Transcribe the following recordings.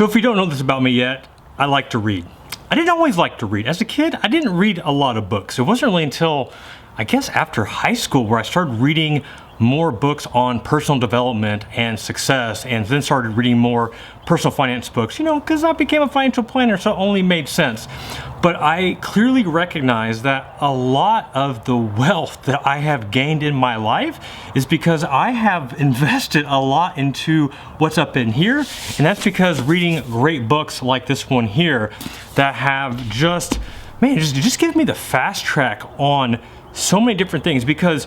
So if you don't know this about me yet, I like to read. I didn't always like to read. As a kid, I didn't read a lot of books. It wasn't really until, I guess, after high school where I started reading more books on personal development and success, and then started reading more personal finance books, because I became a financial planner, so it only made sense. But I clearly recognize that a lot of the wealth that I have gained in my life is because I have invested a lot into what's up in here, and that's because reading great books like this one here that have just give me the fast track on so many different things, because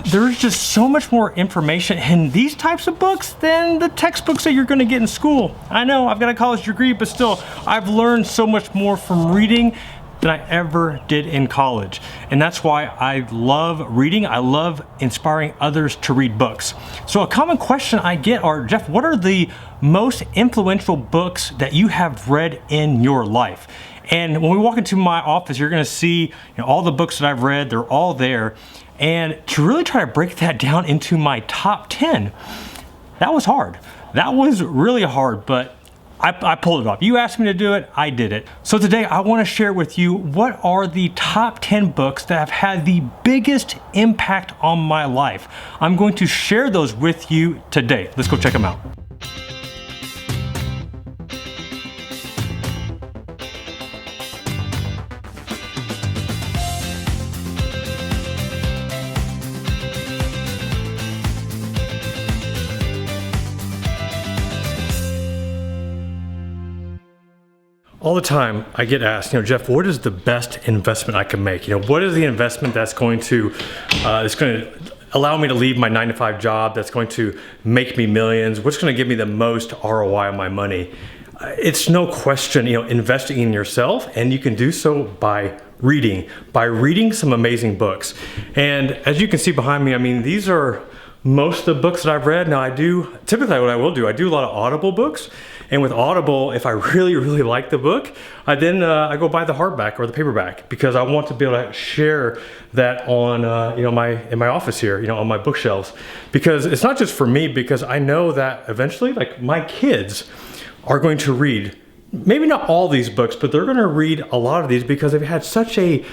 there's just so much more information in these types of books than the textbooks that you're going to get in school. I know I've got a college degree, but still, I've learned so much more from reading than I ever did in college. And that's why I love reading. I love inspiring others to read books. So a common question I get are, Jeff, what are the most influential books that you have read in your life? And when we walk into my office, you're gonna see all the books that I've read, they're all there. And to really try to break that down into my top 10, that was hard. That was really hard, but I pulled it off. You asked me to do it, I did it. So today I wanna share with you what are the top 10 books that have had the biggest impact on my life. I'm going to share those with you today. Let's go check them out. All the time I get asked, Jeff, what is the best investment I can make? What is the investment that's going to allow me to leave my 9-to-5 job, that's going to make me millions? What's going to give me the most ROI on my money? It's no question, investing in yourself, and you can do so by reading some amazing books. And as you can see behind me, these are most of the books that I've read. Now typically what I will do, I do a lot of Audible books. And with Audible, if I really, really like the book, I go buy the hardback or the paperback, because I want to be able to share that on, in my office here, on my bookshelves. Because it's not just for me, because I know that eventually, my kids are going to read, maybe not all these books, but they're going to read a lot of these because they've had such a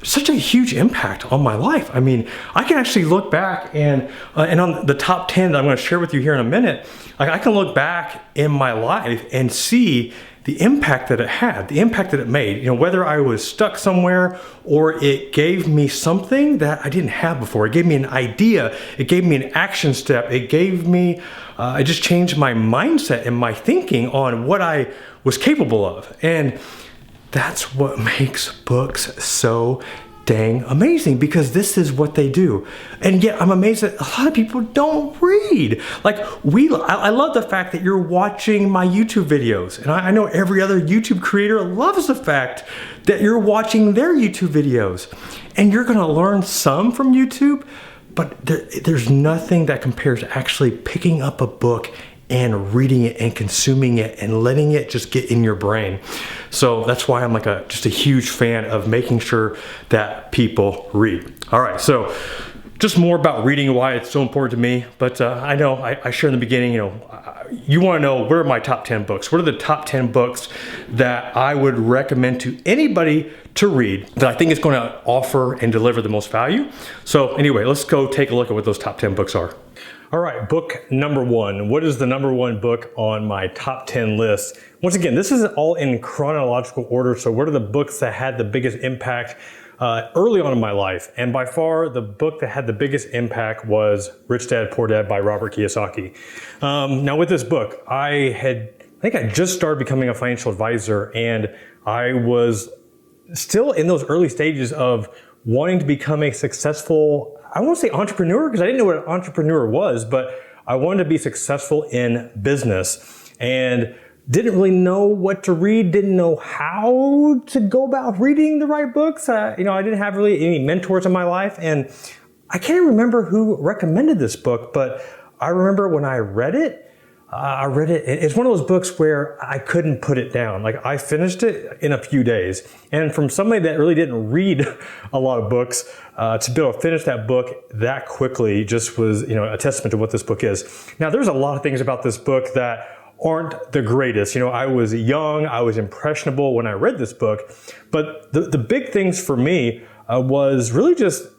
huge impact on my life. I can actually look back and on the top 10 that I'm going to share with you here in a minute, I can look back in my life and see the impact that it had, the impact that it made, whether I was stuck somewhere or it gave me something that I didn't have before. It gave me an idea. It gave me an action step. It gave me, it just changed my mindset and my thinking on what I was capable of. And that's what makes books so dang amazing, because this is what they do. And yet I'm amazed that a lot of people don't read. I love the fact that you're watching my YouTube videos. And I know every other YouTube creator loves the fact that you're watching their YouTube videos. And you're gonna learn some from YouTube, but there's nothing that compares to actually picking up a book and reading it and consuming it and letting it just get in your brain. So that's why I'm just a huge fan of making sure that people read. All right, so just more about reading and why it's so important to me. But I know I shared in the beginning, you want to know what are my top 10 books? What are the top 10 books that I would recommend to anybody to read that I think is going to offer and deliver the most value? So anyway, let's go take a look at what those top 10 books are. All right, book number 1. What is the number 1 book on my top 10 list? Once again, this is all in chronological order. So what are the books that had the biggest impact early on in my life? And by far, the book that had the biggest impact was Rich Dad, Poor Dad by Robert Kiyosaki. Now with this book, I think I just started becoming a financial advisor, and I was still in those early stages of wanting to become a successful, I won't say entrepreneur, because I didn't know what an entrepreneur was, but I wanted to be successful in business and didn't really know what to read, didn't know how to go about reading the right books. I didn't have really any mentors in my life, and I can't even remember who recommended this book, but I remember when I read it, it's one of those books where I couldn't put it down. I finished it in a few days. And from somebody that really didn't read a lot of books, to be able to finish that book that quickly just was, a testament to what this book is. Now, there's a lot of things about this book that aren't the greatest. I was young, I was impressionable when I read this book, but the big things for me was really just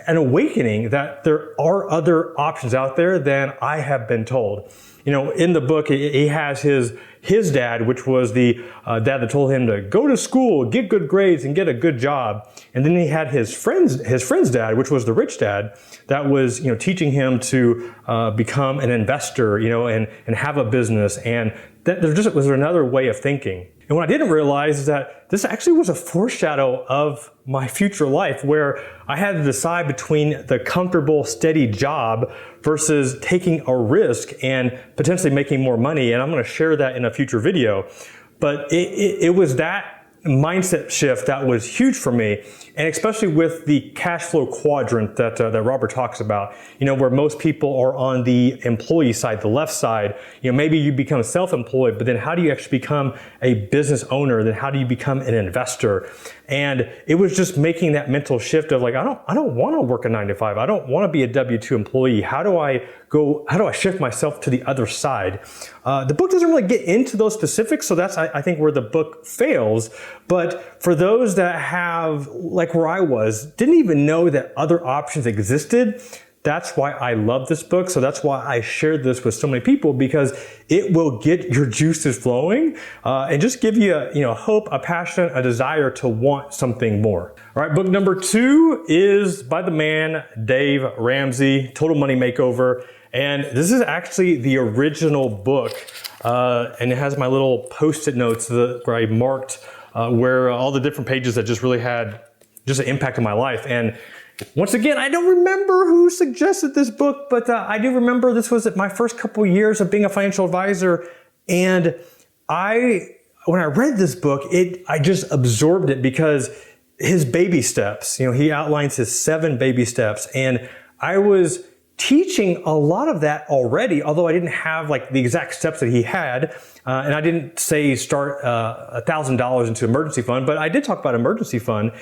an awakening that there are other options out there than I have been told. In the book, he has his dad, which was the dad that told him to go to school, get good grades, and get a good job. And then he had his friend's dad, which was the rich dad, that was teaching him to become an investor, and have a business. And that there just was another way of thinking. And what I didn't realize is that this actually was a foreshadow of my future life, where I had to decide between the comfortable, steady job versus taking a risk and potentially making more money. And I'm going to share that in a future video. But it was that mindset shift that was huge for me, and especially with the cash flow quadrant that Robert talks about, where most people are on the employee side, the left side. Maybe you become self-employed, but then how do you actually become a business owner? Then how do you become an investor? And it was just making that mental shift of like, I don't want to work a 9-to-5. I don't want to be a W-2 employee. How do I shift myself to the other side? The book doesn't really get into those specifics, so that's, I think, where the book fails. But for those that have, like where I was, didn't even know that other options existed, that's why I love this book. So that's why I shared this with so many people, because it will get your juices flowing and just give you hope, a passion, a desire to want something more. All right, book number 2 is by the man Dave Ramsey, Total Money Makeover. And this is actually the original book. And it has my little Post-it notes where I marked where all the different pages that just really had just an impact on my life. And once again, I don't remember who suggested this book, but I do remember this was my first couple years of being a financial advisor. And when I read this book, I just absorbed it, because his baby steps, he outlines his 7 baby steps. And I was teaching a lot of that already, although I didn't have like the exact steps that he had. And I didn't say start $1,000 into emergency fund, but I did talk about emergency fund.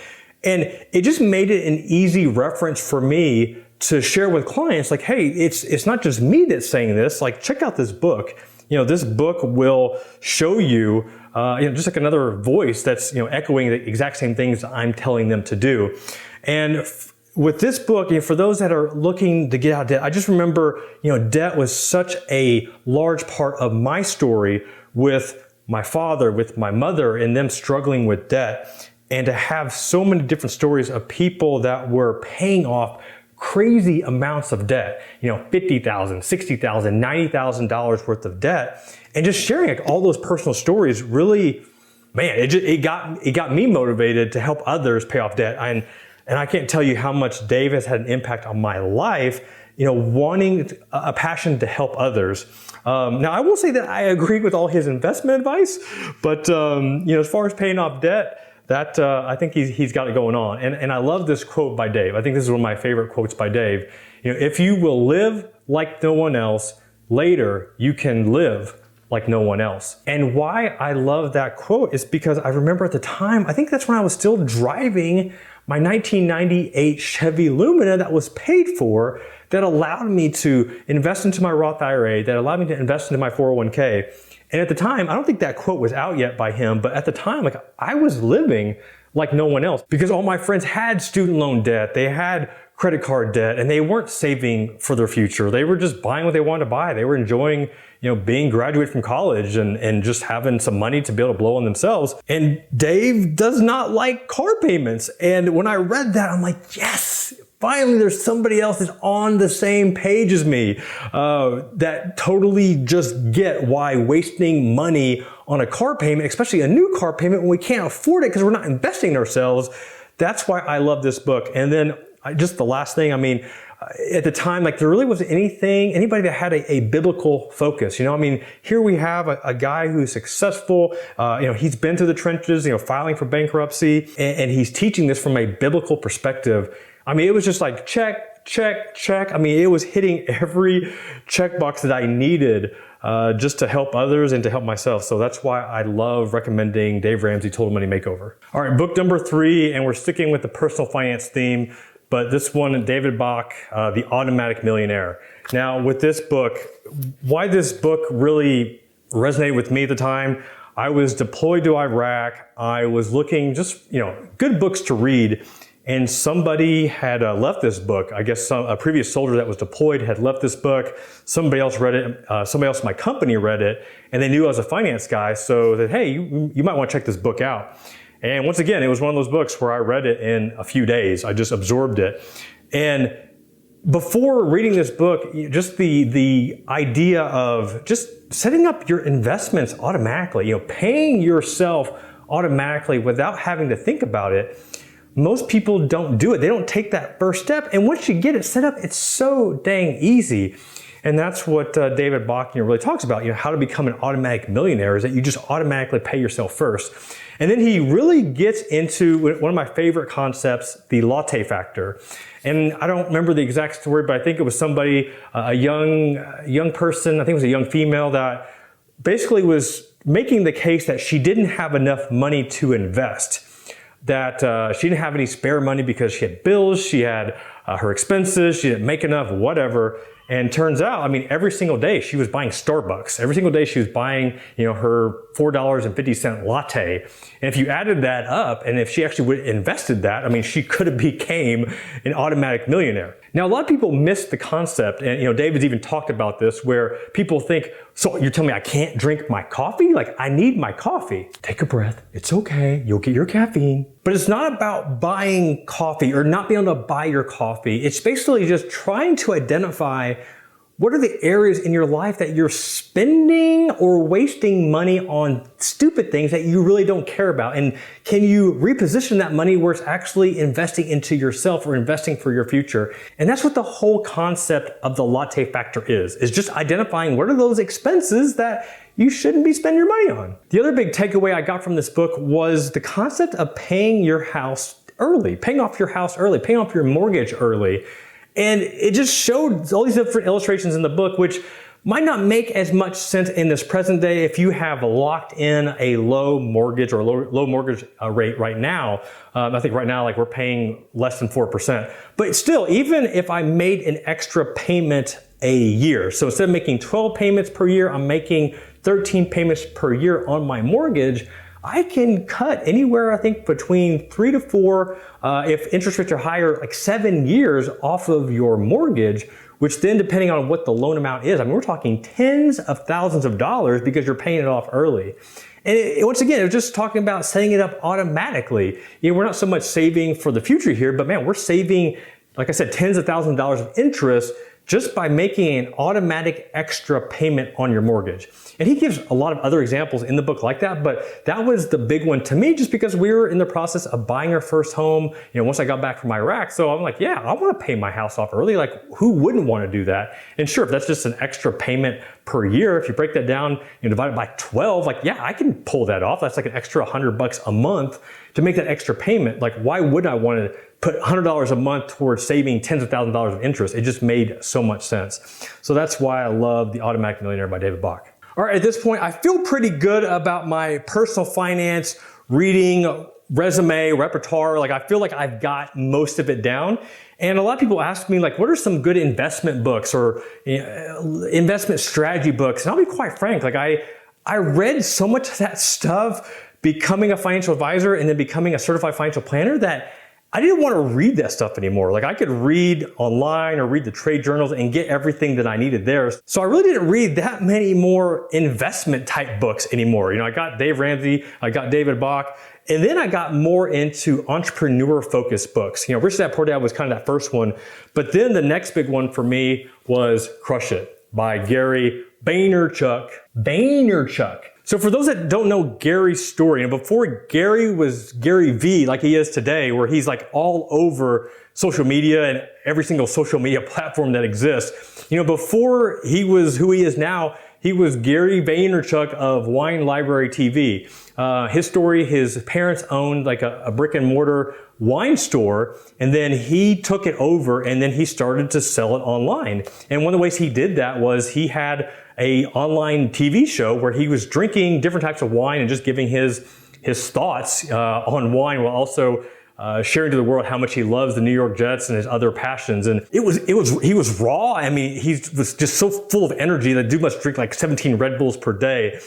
And it just made it an easy reference for me to share with clients, like, hey, it's not just me that's saying this, like, check out this book. This book will show you, just like another voice that's, echoing the exact same things I'm telling them to do. And with this book, for those that are looking to get out of debt, I just remember, debt was such a large part of my story with my father, with my mother, and them struggling with debt. And to have so many different stories of people that were paying off crazy amounts of debt, $50,000, $60,000, $90,000 worth of debt, and just sharing like all those personal stories, really, man, it got me motivated to help others pay off debt. And I can't tell you how much Dave has had an impact on my life, wanting a passion to help others. Now, I will say that I agree with all his investment advice, but as far as paying off debt, that I think he's got it going on. And I love this quote by Dave. I think this is one of my favorite quotes by Dave. If you will live like no one else, later you can live like no one else. And why I love that quote is because I remember at the time, I think that's when I was still driving my 1998 Chevy Lumina that was paid for, that allowed me to invest into my Roth IRA, that allowed me to invest into my 401k. And at the time, I don't think that quote was out yet by him, but at the time, like, I was living like no one else, because all my friends had student loan debt, they had credit card debt, and they weren't saving for their future. They were just buying what they wanted to buy. They were enjoying, being graduated from college and just having some money to be able to blow on themselves. And Dave does not like car payments. And when I read that, I'm like, yes, finally there's somebody else that's on the same page as me, that totally just get why wasting money on a car payment, especially a new car payment, when we can't afford it because we're not investing in ourselves. That's why I love this book. And then just the last thing, at the time, like, there really wasn't anybody that had a biblical focus. Here we have a guy who's successful. He's been through the trenches, filing for bankruptcy, and he's teaching this from a biblical perspective. It was just like check, check, check. It was hitting every checkbox that I needed just to help others and to help myself. So that's why I love recommending Dave Ramsey, Total Money Makeover. All right, book number 3, and we're sticking with the personal finance theme. but this one, David Bach, The Automatic Millionaire. Now with this book, why this book really resonated with me at the time, I was deployed to Iraq. I was looking just, good books to read. And somebody had left this book. I guess a previous soldier that was deployed had left this book. Somebody else read it. Somebody else in my company read it. And they knew I was a finance guy. So that, hey, you might want to check this book out. And once again, it was one of those books where I read it in a few days. I just absorbed it. And before reading this book, just the idea of just setting up your investments automatically, paying yourself automatically without having to think about it. Most people don't do it. They don't take that first step. And once you get it set up, it's so dang easy. And that's what David Bach really talks about, how to become an automatic millionaire is that you just automatically pay yourself first. And then he really gets into one of my favorite concepts, the latte factor. And I don't remember the exact story, but I think it was somebody, a young person, I think it was a young female that basically was making the case that she didn't have enough money to invest. That she didn't have any spare money because she had bills, she had her expenses, she didn't make enough, whatever. And turns out, every single day she was buying Starbucks. Every single day she was buying, her $4.50 latte. And if you added that up, and if she actually would have invested that, she could have became an automatic millionaire. Now, a lot of people miss the concept, and David's even talked about this, where people think, so you're telling me I can't drink my coffee? Like, I need my coffee. Take a breath. It's okay. You'll get your caffeine. But it's not about buying coffee or not being able to buy your coffee. It's basically just trying to identify what are the areas in your life that you're spending or wasting money on stupid things that you really don't care about? And can you reposition that money where it's actually investing into yourself or investing for your future? And that's what the whole concept of the latte factor is just identifying what are those expenses that you shouldn't be spending your money on. The other big takeaway I got from this book was the concept of paying your house early, paying off your house early, paying off your mortgage early. And it just showed all these different illustrations in the book, which might not make as much sense in this present day if you have locked in a low mortgage or low mortgage rate right now. I think right now, we're paying less than 4%. But still, even if I made an extra payment a year, so instead of making 12 payments per year, I'm making 13 payments per year on my mortgage, I can cut anywhere, I think, between 3 to 4, if interest rates are higher, 7 years off of your mortgage, which then, depending on what the loan amount is, we're talking tens of thousands of dollars because you're paying it off early. And once again, it's just talking about setting it up automatically. We're not so much saving for the future here, but man, we're saving, like I said, tens of thousands of dollars of interest just by making an automatic extra payment on your mortgage. And he gives a lot of other examples in the book like that, but that was the big one to me just because we were in the process of buying our first home, once I got back from Iraq. So I'm like, yeah, I want to pay my house off early. Who wouldn't want to do that? And sure, if that's just an extra payment per year, if you break that down, divide it by 12, yeah, I can pull that off. That's an extra $100 a month to make that extra payment. Why wouldn't I want to put $100 a month towards saving tens of thousands of dollars of interest? It just made so much sense. So that's why I love The Automatic Millionaire by David Bach. All right, at this point, I feel pretty good about my personal finance reading resume, repertoire. I feel like I've got most of it down. And a lot of people ask me, what are some good investment books or investment strategy books? And I'll be quite frank, I read so much of that stuff becoming a financial advisor and then becoming a certified financial planner that I didn't want to read that stuff anymore. I could read online or read the trade journals and get everything that I needed there. So I really didn't read that many more investment type books anymore. I got Dave Ramsey, I got David Bach, and then I got more into entrepreneur focused books. Rich Dad Poor Dad was kind of that first one. But then the next big one for me was Crush It by Gary Vaynerchuk. So for those that don't know Gary's story, before Gary was Gary V like he is today, where he's all over social media and every single social media platform that exists, before he was who he is now, he was Gary Vaynerchuk of Wine Library TV. His story, his parents owned a brick and mortar wine store, and then he took it over and then he started to sell it online. And one of the ways he did that was he had a online TV show where he was drinking different types of wine and just giving his thoughts on wine while also sharing to the world how much he loves the New York Jets and his other passions. And he was raw. I mean, he was just so full of energy. That dude must drink like 17 Red Bulls per day.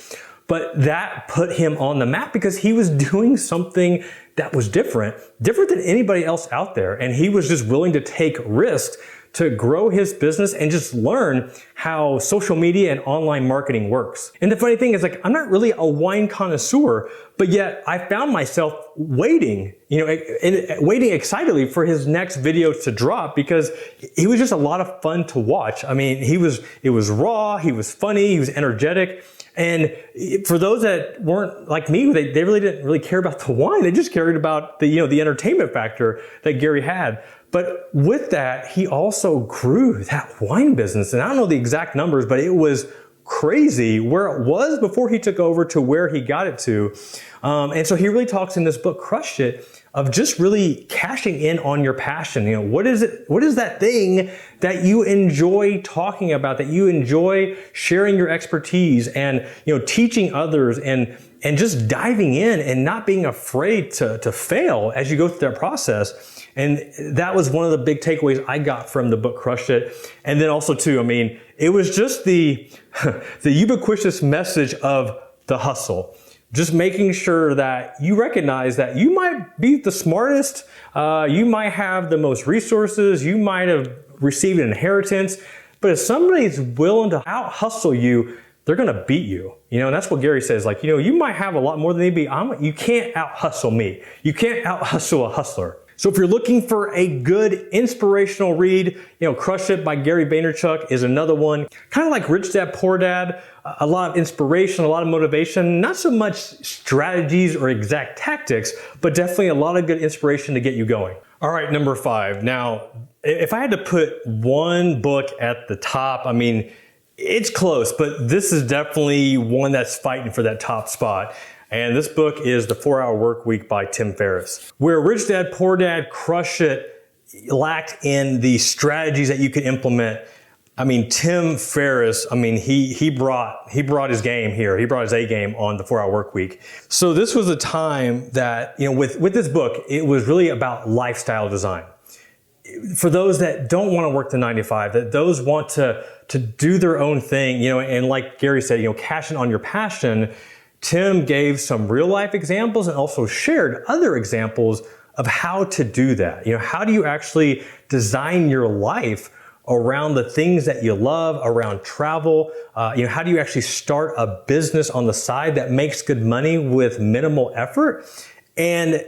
But that put him on the map because he was doing something that was different than anybody else out there. And he was just willing to take risks to grow his business and just learn how social media and online marketing works. And the funny thing is, like, I'm not really a wine connoisseur, but yet I found myself waiting, waiting excitedly for his next video to drop because he was just a lot of fun to watch. I mean, it was raw, he was funny, he was energetic. And for those that weren't like me, they really didn't really care about the wine. They just cared about the entertainment factor that Gary had. But with that, he also grew that wine business. And I don't know the exact numbers, but it was crazy where it was before he took over to where he got it to. And so he really talks in this book, Crush It, of just really cashing in on your passion. What is it? What is that thing that you enjoy talking about, that you enjoy sharing your expertise and, teaching others and just diving in and not being afraid to fail as you go through that process. And that was one of the big takeaways I got from the book Crush It. And then also too, I mean, it was just the ubiquitous message of the hustle. Just making sure that you recognize that you might be the smartest, you might have the most resources, you might have received an inheritance, but if somebody's willing to out-hustle you, they're gonna beat you. And that's what Gary says, like, you might have a lot more than they be. You can't out-hustle me. You can't out-hustle a hustler. So if you're looking for a good inspirational read, Crush It by Gary Vaynerchuk is another one. Kind of like Rich Dad, Poor Dad, a lot of inspiration, a lot of motivation, not so much strategies or exact tactics, but definitely a lot of good inspiration to get you going. All right, number 5. Now, if I had to put one book at the top, I mean, it's close, but this is definitely one that's fighting for that top spot. And this book is The 4-Hour Workweek by Tim Ferriss. Where Rich Dad, Poor Dad, Crush It lacked in the strategies that you could implement. I mean, Tim Ferriss, I mean, he brought his game here. He brought his A game on The 4-Hour Workweek. So this was a time that, with this book, it was really about lifestyle design. For those that don't want to work the 9 to 5, that those want to do their own thing, and like Gary said, cash in on your passion. Tim gave some real life examples and also shared other examples of how to do that. How do you actually design your life around the things that you love, around travel? How do you actually start a business on the side that makes good money with minimal effort? And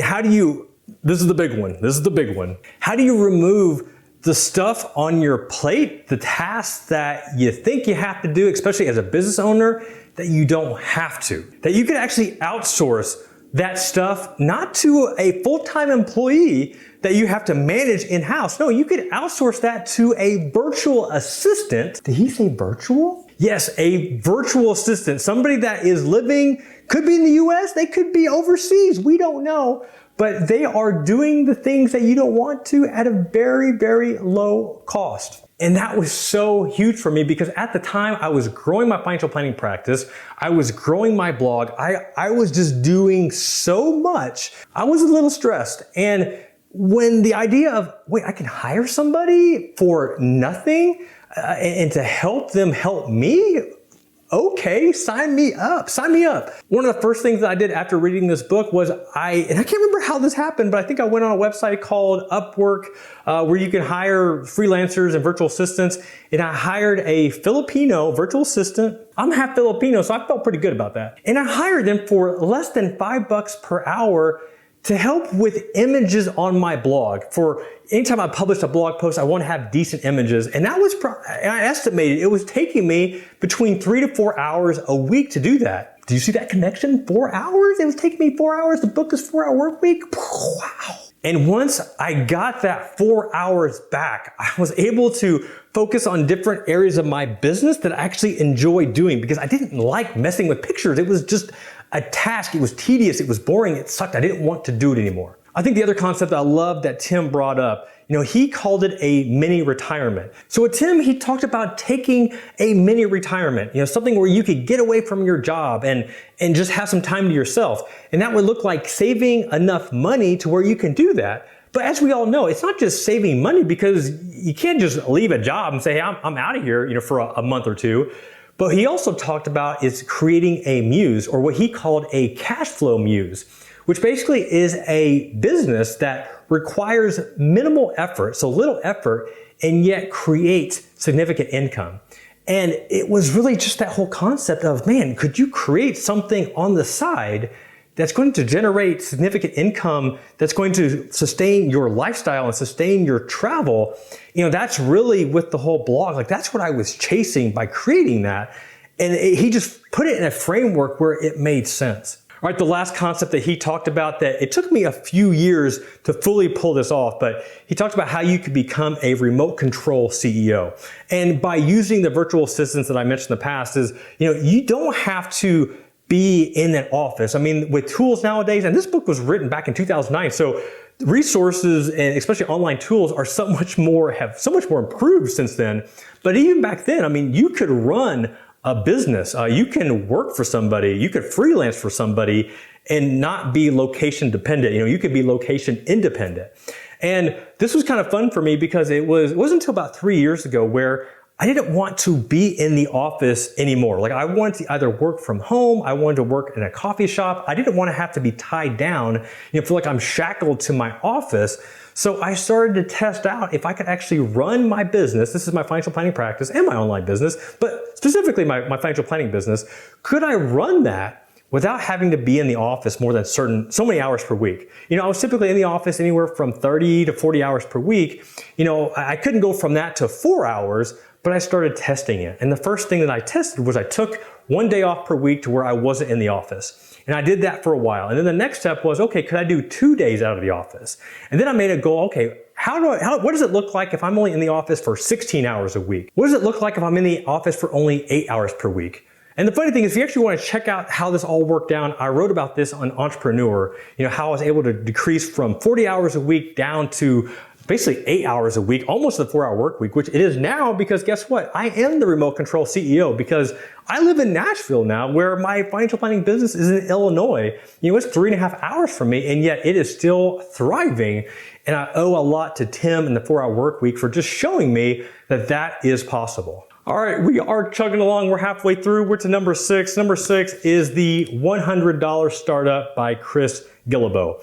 how do you, this is the big one. How do you remove the stuff on your plate, the tasks that you think you have to do, especially as a business owner, that you don't have to, that you could actually outsource that stuff, not to a full-time employee that you have to manage in-house. No, you could outsource that to a virtual assistant. Did he say virtual? Yes, a virtual assistant, somebody that is living, could be in the US, they could be overseas, we don't know, but they are doing the things that you don't want to at a very, very low cost. And that was so huge for me because at the time I was growing my financial planning practice. I was growing my blog. I was just doing so much. I was a little stressed. And when the idea of, wait, I can hire somebody for nothing and to help them help me? Okay, sign me up. One of the first things that I did after reading this book was and I can't remember how this happened, but I think I went on a website called Upwork where you can hire freelancers and virtual assistants. And I hired a Filipino virtual assistant. I'm half Filipino, so I felt pretty good about that. And I hired them for less than $5 per hour to help with images on my blog. For anytime I published a blog post, I want to have decent images. And that was, I estimated it was taking me between 3 to 4 hours a week to do that. Do you see that connection? 4 hours? It was taking me 4 hours. The book is 4-Hour Workweek. Wow. And once I got that 4 hours back, I was able to focus on different areas of my business that I actually enjoy doing because I didn't like messing with pictures. It was just a task. It was tedious. It was boring. It sucked. I didn't want to do it anymore. I think the other concept that I love that Tim brought up, he called it a mini retirement. So with Tim, he talked about taking a mini retirement, something where you could get away from your job and just have some time to yourself. And that would look like saving enough money to where you can do that. But as we all know, it's not just saving money, because you can't just leave a job and say, hey, I'm out of here, for a month or two. But he also talked about is creating a muse, or what he called a cash flow muse, which basically is a business that requires minimal effort, so little effort, and yet creates significant income. And it was really just that whole concept of, man, could you create something on the side that's going to generate significant income, that's going to sustain your lifestyle and sustain your travel? That's really with the whole blog. Like, that's what I was chasing by creating that. And he just put it in a framework where it made sense. All right, the last concept that he talked about, that it took me a few years to fully pull this off, but he talked about how you could become a remote control CEO. And by using the virtual assistants that I mentioned in the past is, you don't have to be in an office. I mean, with tools nowadays, and this book was written back in 2009, so resources and especially online tools are have so much more improved since then. But even back then, I mean, you could run a business. You can work for somebody. You could freelance for somebody and not be location dependent. You could be location independent. And this was kind of fun for me because it wasn't until about 3 years ago where I didn't want to be in the office anymore. Like, I wanted to either work from home, I wanted to work in a coffee shop. I didn't want to have to be tied down, feel like I'm shackled to my office. So I started to test out if I could actually run my business. This is my financial planning practice and my online business, but specifically my financial planning business. Could I run that without having to be in the office more than so many hours per week? I was typically in the office anywhere from 30 to 40 hours per week. I couldn't go from that to 4 hours, but I started testing it. And the first thing that I tested was I took 1 day off per week to where I wasn't in the office. And I did that for a while. And then the next step was, okay, could I do 2 days out of the office? And then I made a goal, okay, what does it look like if I'm only in the office for 16 hours a week? What does it look like if I'm in the office for only 8 hours per week? And the funny thing is, if you actually want to check out how this all worked down, I wrote about this on Entrepreneur, how I was able to decrease from 40 hours a week down to basically 8 hours a week, almost the 4-hour work week, which it is now, because guess what? I am the remote control CEO because I live in Nashville now, where my financial planning business is in Illinois. It's 3.5 hours from me, and yet it is still thriving. And I owe a lot to Tim and the 4-hour work week for just showing me that that is possible. All right, we are chugging along. We're halfway through. We're to number 6. Number 6 is the $100 Startup by Chris Guillebeau.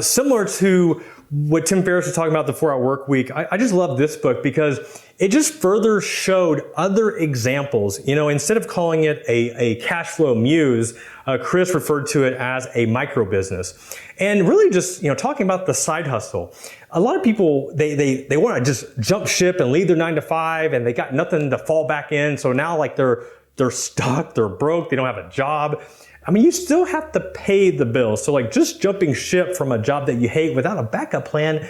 Similar to what Tim Ferriss was talking about, the 4-hour work week, I just love this book because it just further showed other examples. Instead of calling it a cash flow muse, Chris referred to it as a micro business. And really just, talking about the side hustle. A lot of people, they want to just jump ship and leave their 9 to 5 and they got nothing to fall back in. So now like they're stuck, they're broke, they don't have a job. I mean, you still have to pay the bills. So like just jumping ship from a job that you hate without a backup plan,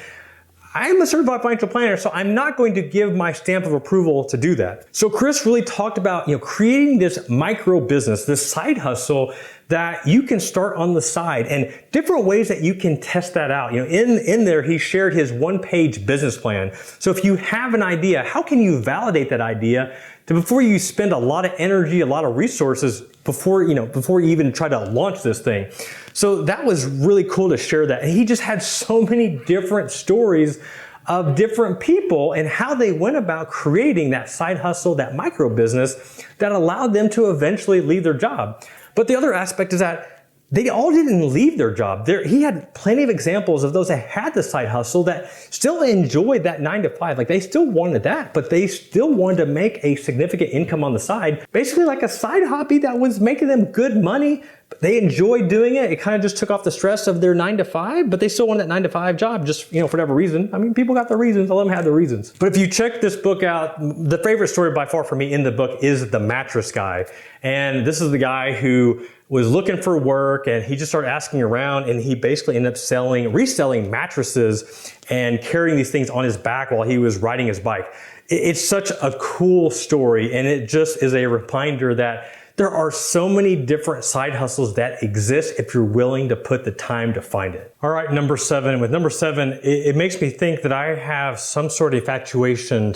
I'm a certified financial planner, so I'm not going to give my stamp of approval to do that. So Chris really talked about, creating this micro business, this side hustle that you can start on the side and different ways that you can test that out. In there, he shared his 1-page business plan. So if you have an idea, how can you validate that idea before you spend a lot of energy, a lot of resources before you even try to launch this thing? So that was really cool to share that. And he just had so many different stories of different people and how they went about creating that side hustle, that micro business that allowed them to eventually leave their job. But the other aspect is that they all didn't leave their job. He had plenty of examples of those that had the side hustle that still enjoyed that 9 to 5. Like they still wanted that, but they still wanted to make a significant income on the side. Basically like a side hobby that was making them good money. They enjoyed doing it. It kind of just took off the stress of their 9 to 5, but they still wanted that 9 to 5 job just, for whatever reason. I mean, people got their reasons. I'll let them have their reasons. But if you check this book out, the favorite story by far for me in the book is the mattress guy. And this is the guy who was looking for work and he just started asking around and he basically ended up reselling mattresses and carrying these things on his back while he was riding his bike. It's such a cool story and it just is a reminder that There are so many different side hustles that exist if you're willing to put the time to find it. All right, number 7. With number 7, it makes me think that I have some sort of infatuation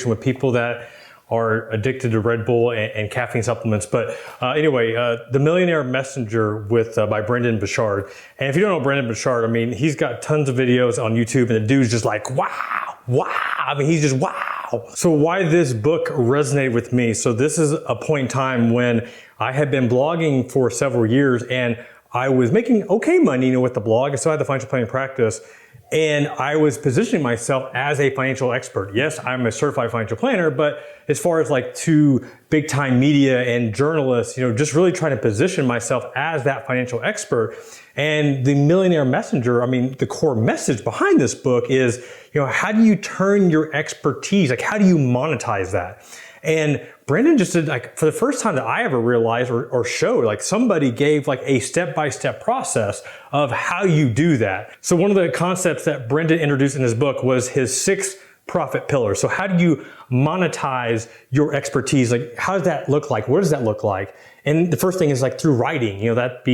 with people that are addicted to Red Bull and caffeine supplements. But anyway, The Millionaire Messenger by Burchard. And if you don't know Burchard, I mean, he's got tons of videos on YouTube, and the dude's just like, wow. I mean, he's just wow. So why this book resonated with me? So this is a point in time when I had been blogging for several years, and I was making okay money, with the blog. And so I had the financial planning practice. And I was positioning myself as a financial expert. Yes, I'm a certified financial planner, but as far as like to big time media and journalists, just really trying to position myself as that financial expert. And the Millionaire Messenger, I mean, the core message behind this book is, how do you turn your expertise? Like, how do you monetize that? And Brandon just did, like, for the first time that I ever realized or showed, like, somebody gave like a step-by-step process of how you do that. So one of the concepts that Brendan introduced in his book was his 6 profit pillars. So how do you monetize your expertise? Like, how does that look like? What does that look like? And the first thing is like through writing,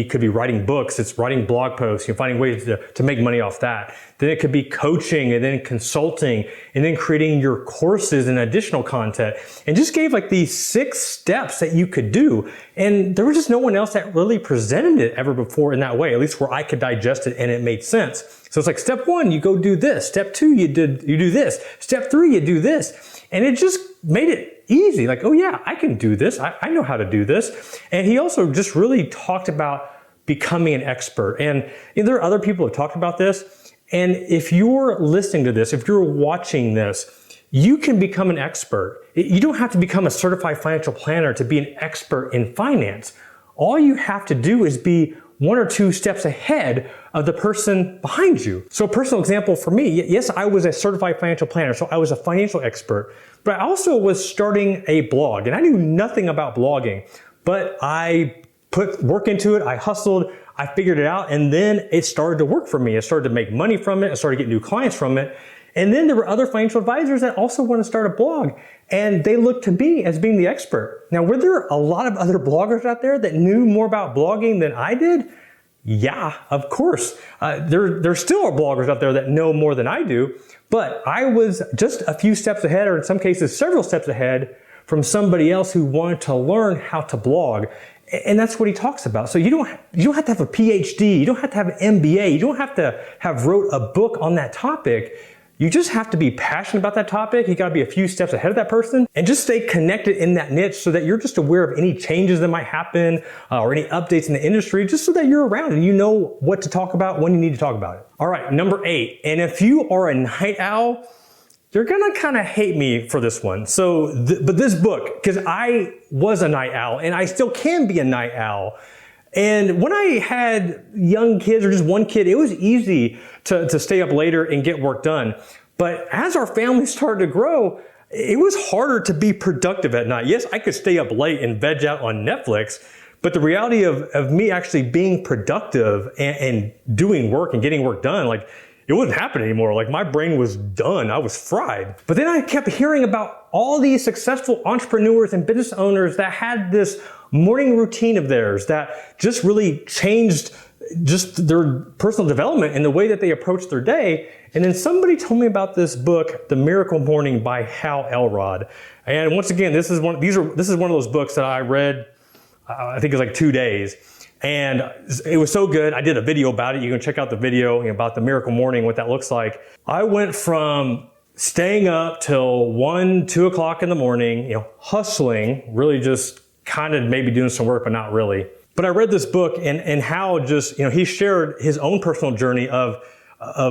could be writing books, it's writing blog posts, finding ways to make money off that. Then it could be coaching, and then consulting, and then creating your courses and additional content. And just gave like these 6 steps that you could do. And there was just no one else that really presented it ever before in that way, at least where I could digest it and it made sense. So it's like step 1, you go do this. Step 2, you do this. Step 3, you do this. And it just made it easy. Like, oh yeah, I can do this. I know how to do this. And he also just really talked about becoming an expert. And there are other people who have talked about this. And if you're listening to this, if you're watching this, you can become an expert. You don't have to become a certified financial planner to be an expert in finance. All you have to do is be 1 or 2 steps ahead of the person behind you. So a personal example for me, yes, I was a certified financial planner, so I was a financial expert, but I also was starting a blog, and I knew nothing about blogging, but I put work into it, I hustled, I figured it out, and then it started to work for me. I started to make money from it, I started to get new clients from it, and then there were other financial advisors that also want to start a blog, and they looked to me as being the expert. Now, were there a lot of other bloggers out there that knew more about blogging than I did? Yeah, of course. There still are bloggers out there that know more than I do, but I was just a few steps ahead, or in some cases, several steps ahead from somebody else who wanted to learn how to blog. And that's what he talks about. So you don't have to have a PhD, you don't have to have an MBA, you don't have to have wrote a book on that topic. You just have to be passionate about that topic. You got to be a few steps ahead of that person and just stay connected in that niche so that you're just aware of any changes that might happen or any updates in the industry, just so that you're around and you know what to talk about when you need to talk about it. All right, number 8. And if you are a night owl, you're gonna kind of hate me for this one. But this book, because I was a night owl and I still can be a night owl. And when I had young kids or just one kid, it was easy to stay up later and get work done. But as our family started to grow, it was harder to be productive at night. Yes, I could stay up late and veg out on Netflix, but the reality of me actually being productive and doing work and getting work done, like, it wouldn't happen anymore. Like, my brain was done. I was fried. But then I kept hearing about all these successful entrepreneurs and business owners that had this morning routine of theirs that just really changed just their personal development and the way that they approached their day. And then somebody told me about this book, The Miracle Morning by Elrod. And once again, this is one of those books that I read, I think it was like 2 days. And it was so good. I did a video about it. You can check out the video about the Miracle Morning, what that looks like. I went from staying up till 1, 2 o'clock in the morning, hustling, really just kind of maybe doing some work, but not really. But I read this book and how just, he shared his own personal journey of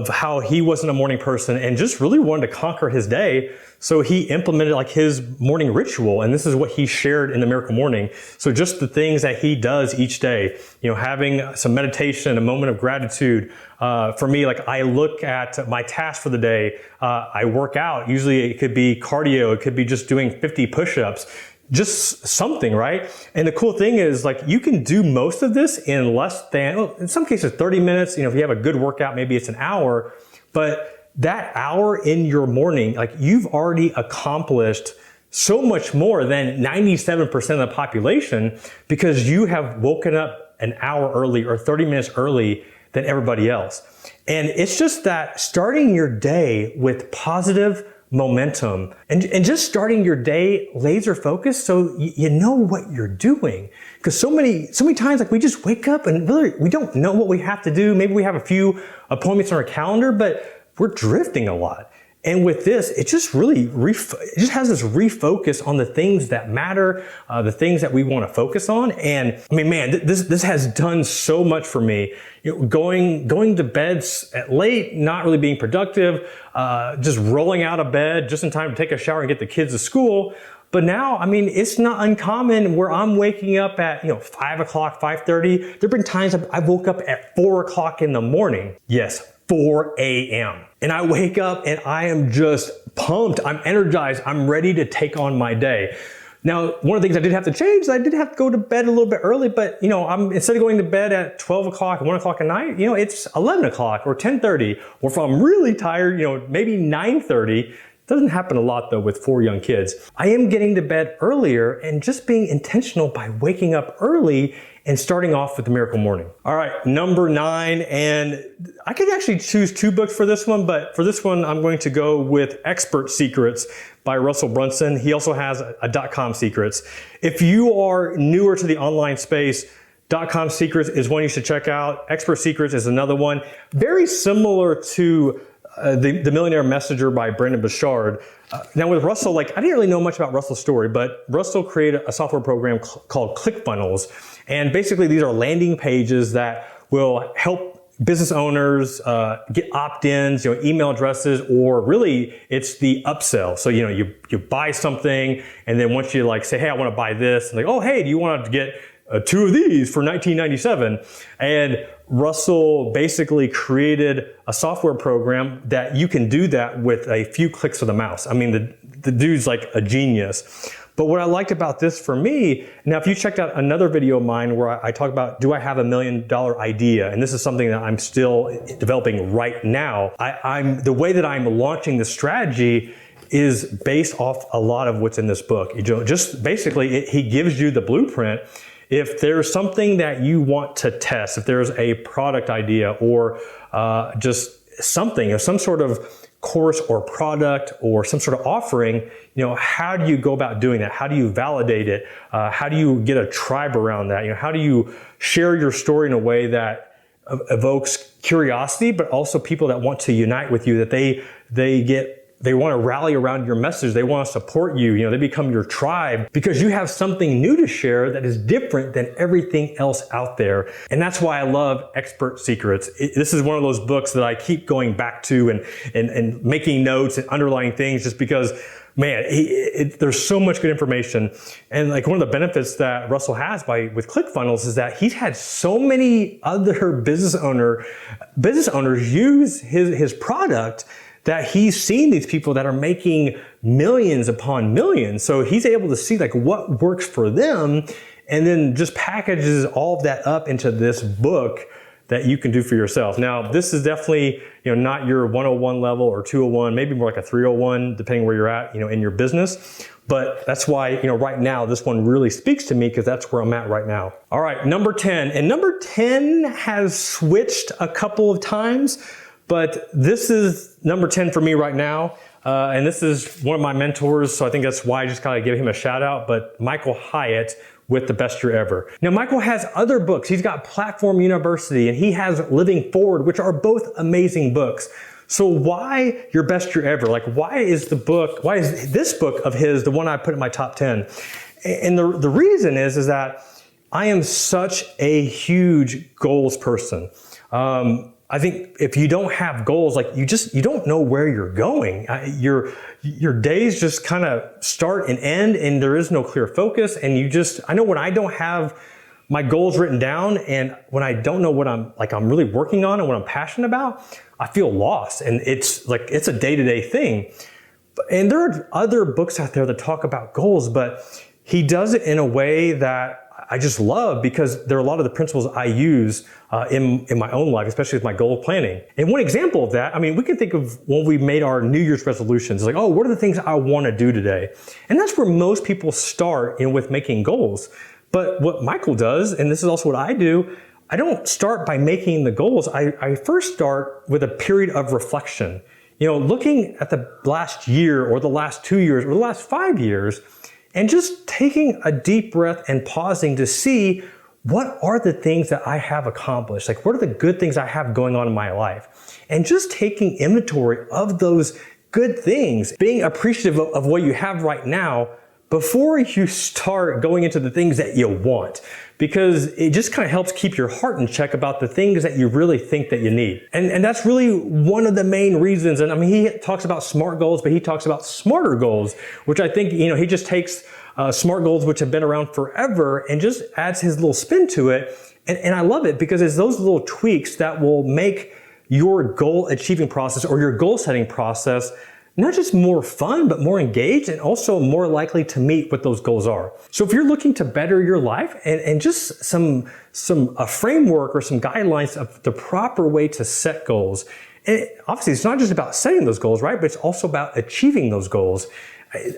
how he wasn't a morning person and just really wanted to conquer his day. So he implemented like his morning ritual. And this is what he shared in the Miracle Morning. So just the things that he does each day, having some meditation, a moment of gratitude. For me, like, I look at my tasks for the day. I work out. Usually it could be cardio. It could be just doing 50 push-ups. Just something, right? And the cool thing is, like, you can do most of this in less than, in some cases, 30 minutes. If you have a good workout, maybe it's an hour. But that hour in your morning, like, you've already accomplished so much more than 97% of the population because you have woken up an hour early or 30 minutes early than everybody else. And it's just that starting your day with positive momentum and just starting your day laser focused so you know what you're doing. Because so many times, like, we just wake up and really we don't know what we have to do. Maybe we have a few appointments on our calendar, but we're drifting a lot. And with this, it just really it just has this refocus on the things that matter, the things that we want to focus on. And I mean, man, this has done so much for me. You know, going to bed at late, not really being productive, just rolling out of bed just in time to take a shower and get the kids to school. But now, I mean, it's not uncommon where I'm waking up at 5 o'clock, 5:30. There've been times I woke up at 4 o'clock in the morning. Yes, 4 a.m. And I wake up and I am just pumped. I'm energized. I'm ready to take on my day. Now, one of the things I did have to change is I did have to go to bed a little bit early, but instead of going to bed at 12 o'clock, 1 o'clock at night, it's 11 o'clock or 10:30, or if I'm really tired, maybe 9:30. Doesn't happen a lot though with 4 young kids. I am getting to bed earlier and just being intentional by waking up early and starting off with the Miracle Morning. All right, number 9, and I could actually choose 2 books for this one, but for this one, I'm going to go with Expert Secrets by Russel Brunson. He also has a .com Secrets. If you are newer to the online space, .com Secrets is one you should check out. Expert Secrets is another one. Very similar to the Millionaire Messenger by Burchard. Now with Russell, I didn't really know much about Russell's story, but Russell created a software program called ClickFunnels. And basically these are landing pages that will help business owners get opt-ins, email addresses, or really it's the upsell. So, you buy something and then once you say, hey, I want to buy this, and oh, hey, do you want to get 2 of these for $19.97? And Russell basically created a software program that you can do that with a few clicks of the mouse. I mean, the dude's like a genius. But what I liked about this for me, now if you checked out another video of mine where I talk about, do I have $1 million idea? And this is something that I'm still developing right now. The way that I'm launching the strategy is based off a lot of what's in this book. Just basically, he gives you the blueprint. If there's something that you want to test, if there's a product idea or just something, some sort of course or product or some sort of offering, how do you go about doing that? How do you validate it? How do you get a tribe around that? How do you share your story in a way that evokes curiosity, but also people that want to unite with you, that they want to rally around your message. They want to support you. They become your tribe because you have something new to share that is different than everything else out there. And that's why I love Expert Secrets. This is one of those books that I keep going back to and making notes and underlining things just because, man, there's so much good information. And one of the benefits that Russell has with ClickFunnels is that he's had so many other business owners use his product that he's seen these people that are making millions upon millions. So he's able to see what works for them and then just packages all of that up into this book that you can do for yourself. Now, this is definitely, not your 101 level or 201, maybe more like a 301, depending where you're at, in your business. But that's why, right now, this one really speaks to me because that's where I'm at right now. All right, number 10. And number 10 has switched a couple of times, but this is number 10 for me right now. And this is one of my mentors, so I think that's why I just gotta give him a shout out, but Michael Hyatt with The Best Year Ever. Now, Michael has other books. He's got Platform University and he has Living Forward, which are both amazing books. So why Your Best Year Ever? Why is this book of his the one I put in my top 10? And the reason is that I am such a huge goals person. I think if you don't have goals, you don't know where you're going. Your days just kind of start and end and there is no clear focus. And I know when I don't have my goals written down and when I don't know what I'm really working on and what I'm passionate about, I feel lost. And it's a day-to-day thing. And there are other books out there that talk about goals, but he does it in a way that I just love because there are a lot of the principles I use in my own life, especially with my goal planning. And one example of that, I mean, we can think of when we made our New Year's resolutions, like, oh, what are the things I want to do today? And that's where most people start, with making goals. But what Michael does, and this is also what I do, I don't start by making the goals. I first start with a period of reflection. Looking at the last year or the last 2 years or the last 5 years, and just taking a deep breath and pausing to see what are the things that I have accomplished? Like, what are the good things I have going on in my life? And just taking inventory of those good things, being appreciative of what you have right now before you start going into the things that you want, because it just kind of helps keep your heart in check about the things that you really think that you need. And that's really one of the main reasons. And I mean, he talks about SMART goals, but he talks about smarter goals, which I think, he just takes SMART goals, which have been around forever, and just adds his little spin to it. And I love it because it's those little tweaks that will make your goal achieving process or your goal setting process not just more fun, but more engaged and also more likely to meet what those goals are. So if you're looking to better your life and just a framework or some guidelines of the proper way to set goals, and obviously it's not just about setting those goals, right? But it's also about achieving those goals.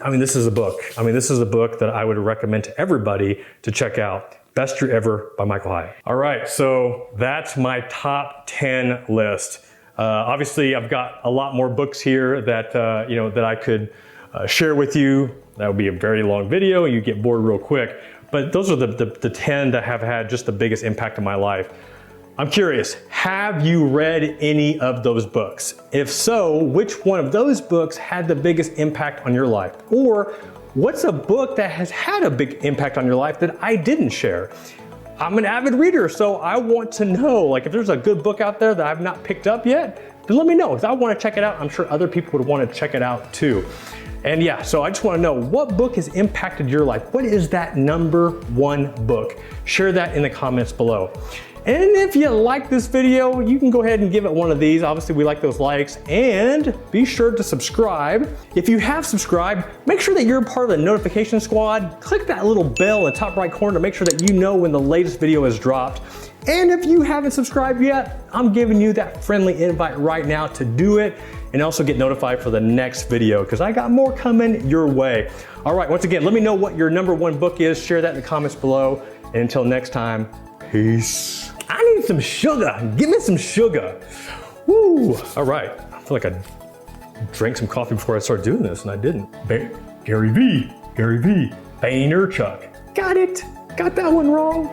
I mean, this is a book. This is a book that I would recommend to everybody to check out. Best Year Ever by Michael Hyatt. All right, so that's my top 10 list. Obviously, I've got a lot more books here that that I could share with you. That would be a very long video, and you get bored real quick. But those are the 10 that have had just the biggest impact in my life. I'm curious, have you read any of those books? If so, which one of those books had the biggest impact on your life? Or what's a book that has had a big impact on your life that I didn't share? I'm an avid reader, so I want to know, like, if there's a good book out there that I've not picked up yet, then let me know, because I want to check it out. I'm sure other people would want to check it out too. And yeah, so I just want to know, what book has impacted your life? What is that #1 book? Share that in the comments below. And if you like this video, you can go ahead and give it one of these. Obviously, we like those likes. And be sure to subscribe. If you have subscribed, make sure that you're a part of the notification squad. Click that little bell in the top right corner to make sure that you know when the latest video is dropped. And if you haven't subscribed yet, I'm giving you that friendly invite right now to do it, and also get notified for the next video, because I got more coming your way. All right, once again, let me know what your #1 book is. Share that in the comments below. And until next time, peace. I need some sugar. Give me some sugar. Woo. All right. I feel like I drank some coffee before I started doing this, and I didn't. Gary V. Vaynerchuk. Got it. Got that one wrong.